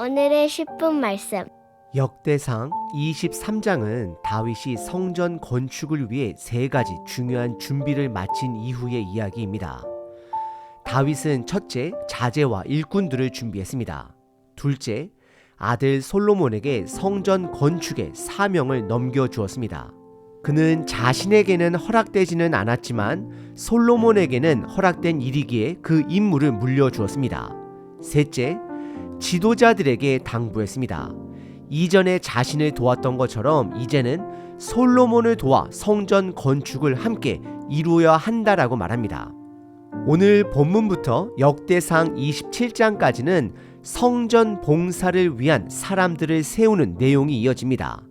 오늘의 10분 말씀. 역대상 23장은 다윗이 성전 건축을 위해 세 가지 중요한 준비를 마친 이후의 이야기입니다. 다윗은 첫째, 자재와 일꾼들을 준비했습니다. 둘째, 아들 솔로몬에게 성전 건축의 사명을 넘겨주었습니다. 그는 자신에게는 허락되지는 않았지만 솔로몬에게는 허락된 일이기에 그 임무를 물려주었습니다. 셋째, 지도자들에게 당부했습니다. 이전에 자신을 도왔던 것처럼 이제는 솔로몬을 도와 성전 건축을 함께 이루어야 한다라고 말합니다. 오늘 본문부터 역대상 27장까지는 성전 봉사를 위한 사람들을 세우는 내용이 이어집니다.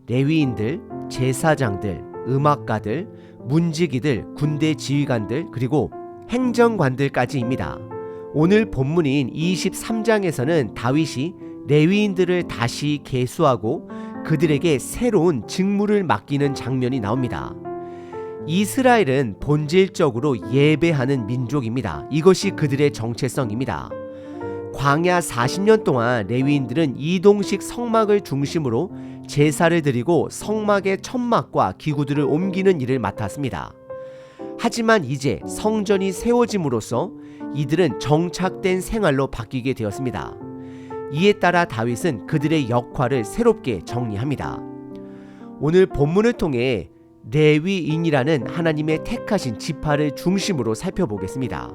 레위인들, 제사장들, 음악가들, 문지기들, 군대 지휘관들, 그리고 행정관들까지입니다. 오늘 본문인 23장에서는 다윗이 레위인들을 다시 계수하고 그들에게 새로운 직무를 맡기는 장면이 나옵니다. 이스라엘은 본질적으로 예배하는 민족입니다. 이것이 그들의 정체성입니다. 광야 40년 동안 레위인들은 이동식 성막을 중심으로 제사를 드리고 성막의 천막과 기구들을 옮기는 일을 맡았습니다. 하지만 이제 성전이 세워짐으로써 이들은 정착된 생활로 바뀌게 되었습니다. 이에 따라 다윗은 그들의 역할을 새롭게 정리합니다. 오늘 본문을 통해 레위인이라는 하나님의 택하신 지파를 중심으로 살펴보겠습니다.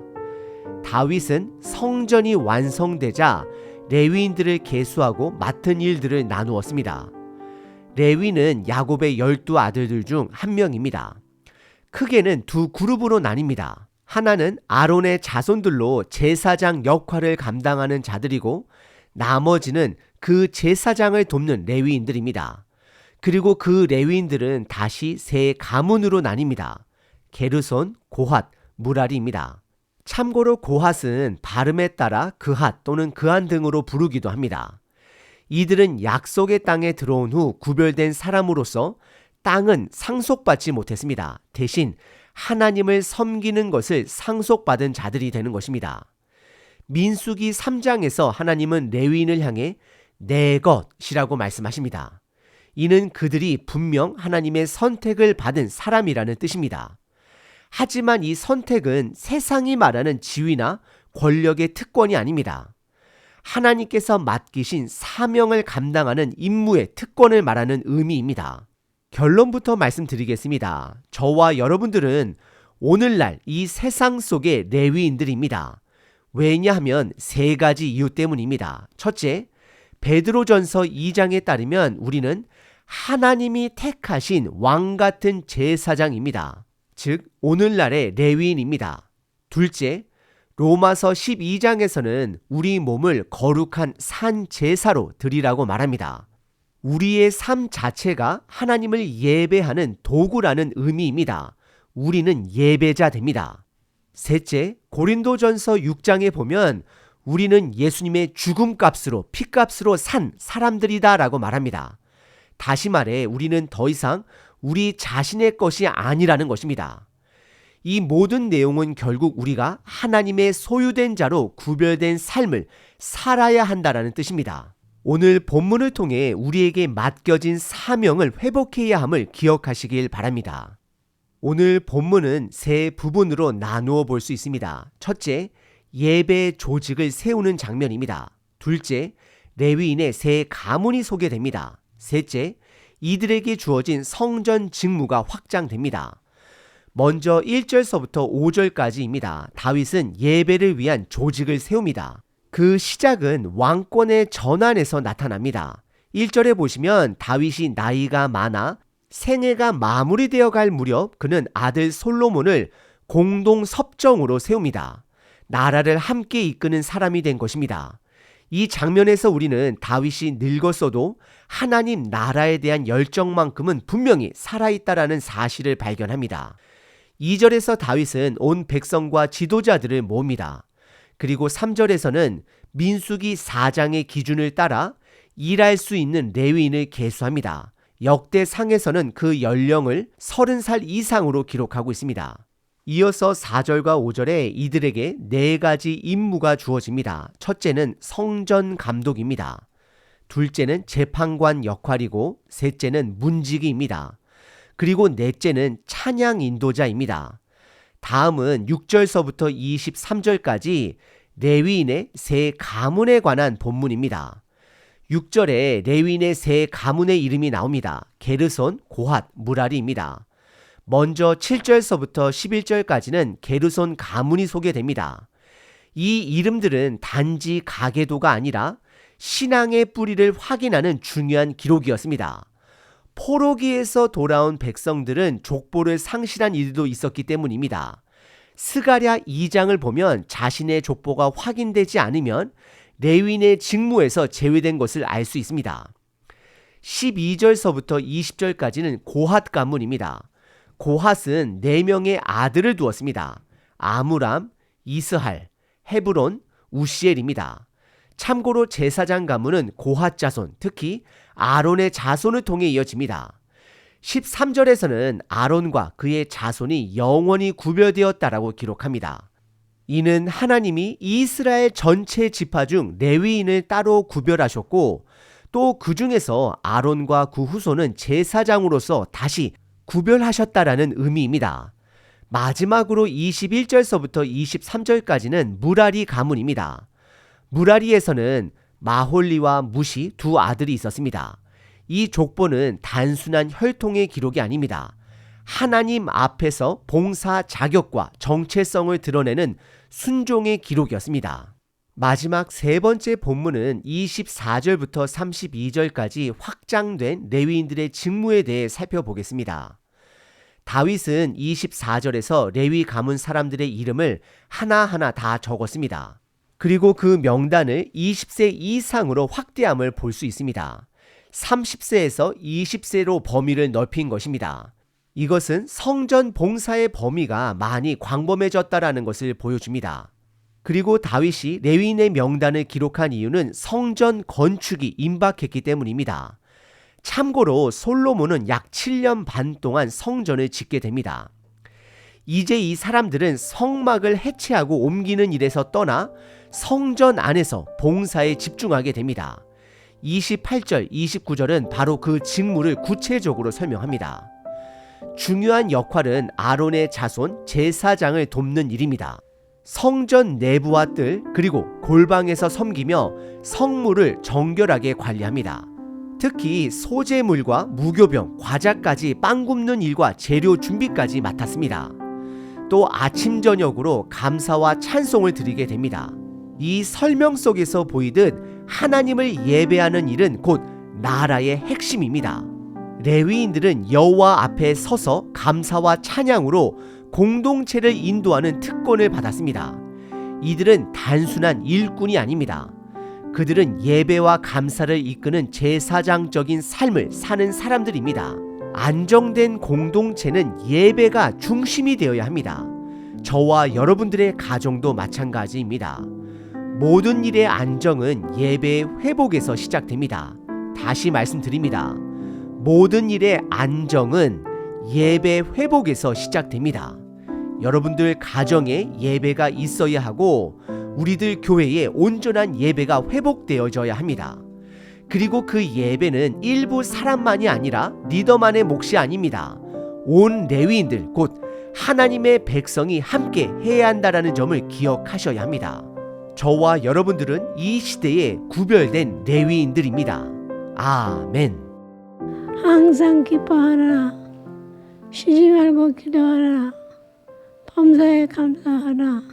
다윗은 성전이 완성되자 레위인들을 계수하고 맡은 일들을 나누었습니다. 레위는 야곱의 12 아들들 중 한 명입니다. 크게는 두 그룹으로 나뉩니다. 하나는 아론의 자손들로 제사장 역할을 감당하는 자들이고 나머지는 그 제사장을 돕는 레위인들입니다. 그리고 그 레위인들은 다시 세 가문으로 나뉩니다. 게르손, 고핫, 무라리입니다. 참고로 고핫은 발음에 따라 그핫 또는 그한 등으로 부르기도 합니다. 이들은 약속의 땅에 들어온 후 구별된 사람으로서 땅은 상속받지 못했습니다. 대신 하나님을 섬기는 것을 상속받은 자들이 되는 것입니다. 민수기 3장에서 하나님은 레위인을 향해 내 것이라고 말씀하십니다. 이는 그들이 분명 하나님의 선택을 받은 사람이라는 뜻입니다. 하지만 이 선택은 세상이 말하는 지위나 권력의 특권이 아닙니다. 하나님께서 맡기신 사명을 감당하는 임무의 특권을 말하는 의미입니다. 결론부터 말씀드리겠습니다. 저와 여러분들은 오늘날 이 세상 속의 레위인들입니다. 왜냐하면 세 가지 이유 때문입니다. 첫째, 베드로전서 2장에 따르면 우리는 하나님이 택하신 왕같은 제사장입니다. 즉 오늘날의 레위인입니다. 둘째, 로마서 12장에서는 우리 몸을 거룩한 산 제사로 드리라고 말합니다. 우리의 삶 자체가 하나님을 예배하는 도구라는 의미입니다. 우리는 예배자 됩니다. 셋째, 고린도전서 6장에 보면 우리는 예수님의 죽음값으로 피값으로 산 사람들이다 라고 말합니다. 다시 말해 우리는 더 이상 우리 자신의 것이 아니라는 것입니다. 이 모든 내용은 결국 우리가 하나님의 소유된 자로 구별된 삶을 살아야 한다는 뜻입니다. 오늘 본문을 통해 우리에게 맡겨진 사명을 회복해야 함을 기억하시길 바랍니다. 오늘 본문은 세 부분으로 나누어 볼 수 있습니다. 첫째, 예배 조직을 세우는 장면입니다. 둘째, 레위인의 세 가문이 소개됩니다. 셋째, 이들에게 주어진 성전 직무가 확장됩니다. 먼저 1절서부터 5절까지입니다. 다윗은 예배를 위한 조직을 세웁니다. 그 시작은 왕권의 전환에서 나타납니다. 1절에 보시면 다윗이 나이가 많아 생애가 마무리되어 갈 무렵 그는 아들 솔로몬을 공동 섭정으로 세웁니다. 나라를 함께 이끄는 사람이 된 것입니다. 이 장면에서 우리는 다윗이 늙었어도 하나님 나라에 대한 열정만큼은 분명히 살아있다라는 사실을 발견합니다. 2절에서 다윗은 온 백성과 지도자들을 모읍니다. 그리고 3절에서는 민수기 4장의 기준을 따라 일할 수 있는 레위인을 계수합니다. 역대상에서는 그 연령을 30살 이상으로 기록하고 있습니다. 이어서 4절과 5절에 이들에게 4가지 임무가 주어집니다. 첫째는 성전 감독입니다. 둘째는 재판관 역할이고 셋째는 문지기입니다. 그리고 넷째는 찬양 인도자입니다. 다음은 6절서부터 23절까지 레위인의 세 가문에 관한 본문입니다. 6절에 레위인의 세 가문의 이름이 나옵니다. 게르손, 고핫, 무라리입니다. 먼저 7절서부터 11절까지는 게르손 가문이 소개됩니다. 이 이름들은 단지 가계도가 아니라 신앙의 뿌리를 확인하는 중요한 기록이었습니다. 포로기에서 돌아온 백성들은 족보를 상실한 일도 있었기 때문입니다. 스가랴 2장을 보면 자신의 족보가 확인되지 않으면 레위인의 직무에서 제외된 것을 알 수 있습니다. 12절서부터 20절까지는 고핫 가문입니다. 고핫은 4명의 아들을 두었습니다. 아므람, 이스할, 헤브론, 우시엘입니다. 참고로 제사장 가문은 고핫 자손, 특히 아론의 자손을 통해 이어집니다. 13절에서는 아론과 그의 자손이 영원히 구별되었다라고 기록합니다. 이는 하나님이 이스라엘 전체 지파 중 레위인을 따로 구별하셨고 또 그 중에서 아론과 그 후손은 제사장으로서 다시 구별하셨다라는 의미입니다. 마지막으로 21절서부터 23절까지는 무라리 가문입니다. 무라리에서는 마홀리와 무시 두 아들이 있었습니다. 이 족보는 단순한 혈통의 기록이 아닙니다. 하나님 앞에서 봉사 자격과 정체성을 드러내는 순종의 기록이었습니다. 마지막 세 번째 본문은 24절부터 32절까지 확장된 레위인들의 직무에 대해 살펴보겠습니다. 다윗은 24절에서 레위 가문 사람들의 이름을 하나하나 다 적었습니다. 그리고 그 명단을 20세 이상으로 확대함을 볼 수 있습니다. 30세에서 20세로 범위를 넓힌 것입니다. 이것은 성전 봉사의 범위가 많이 광범해졌다라는 것을 보여줍니다. 그리고 다윗이 레위인의 명단을 기록한 이유는 성전 건축이 임박했기 때문입니다. 참고로 솔로몬은 약 7년 반 동안 성전을 짓게 됩니다. 이제 이 사람들은 성막을 해체하고 옮기는 일에서 떠나 성전 안에서 봉사에 집중하게 됩니다. 28절, 29절은 바로 그 직무를 구체적으로 설명합니다. 중요한 역할은 아론의 자손 제사장을 돕는 일입니다. 성전 내부와 뜰 그리고 골방에서 섬기며 성물을 정결하게 관리합니다. 특히 소재물과 무교병, 과자까지 빵 굽는 일과 재료 준비까지 맡았습니다. 또 아침 저녁으로 감사와 찬송을 드리게 됩니다. 이 설명 속에서 보이듯 하나님을 예배하는 일은 곧 나라의 핵심입니다. 레위인들은 여호와 앞에 서서 감사와 찬양으로 공동체를 인도하는 특권을 받았습니다. 이들은 단순한 일꾼이 아닙니다. 그들은 예배와 감사를 이끄는 제사장적인 삶을 사는 사람들입니다. 안정된 공동체는 예배가 중심이 되어야 합니다. 저와 여러분들의 가정도 마찬가지입니다. 모든 일의 안정은 예배의 회복에서 시작됩니다. 다시 말씀드립니다. 모든 일의 안정은 예배 회복에서 시작됩니다. 여러분들 가정에 예배가 있어야 하고 우리들 교회에 온전한 예배가 회복되어져야 합니다. 그리고 그 예배는 일부 사람만이 아니라 리더만의 몫이 아닙니다. 온 레위인들 곧 하나님의 백성이 함께 해야 한다는 점을 기억하셔야 합니다. 저와 여러분들은 이 시대에 구별된 레위인들입니다. 아멘. 항상 기뻐하라. 쉬지 말고 기도하라. 범사에 감사하라.